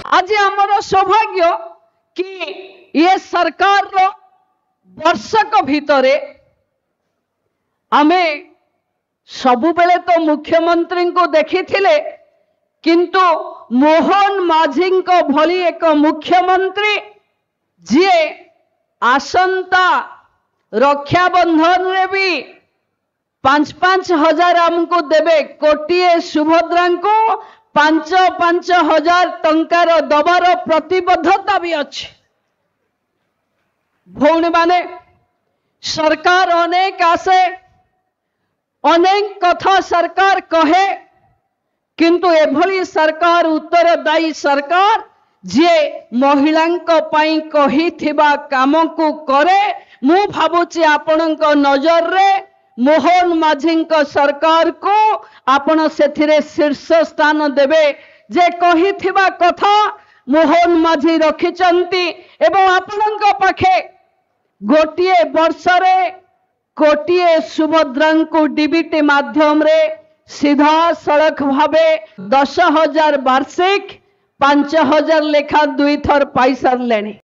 आज आमर सौभाग्य कि ये सरकार रो वर्षक भितरे आमे सबु बेले तो मुख्यमंत्री को देखी थिले, किंतु मोहन माझी को भली एक मुख्यमंत्री जी आसंता रक्षाबंधन रे भी 5-5 हजार आमको देवे, कोटिए सुभद्रा को 5-5 हजार टंकार दबार प्रतिबद्धता भी अच्छी। भौणी माने सरकार अनेक आसे, अनेक कथा सरकार कहे, किंतु एभली सरकार उत्तरदायी सरकार जे महिलांको पई कहिथिबा काम को करे। मु भाबुची आपणक नजर रे मोहन माझी सरकार को आपण सेथिरे शीर्ष स्थान देवे। जे कहिथिबा कथा मोहन माझी रखिचंती एवं आपणक पाखे गोटिए वर्ष रे कोटिए सुभद्रा को डीबीटी माध्यम रे सीधा सड़क भावे 10,000 वार्षिक 5,000 लेखा 2 थर पाई सारे।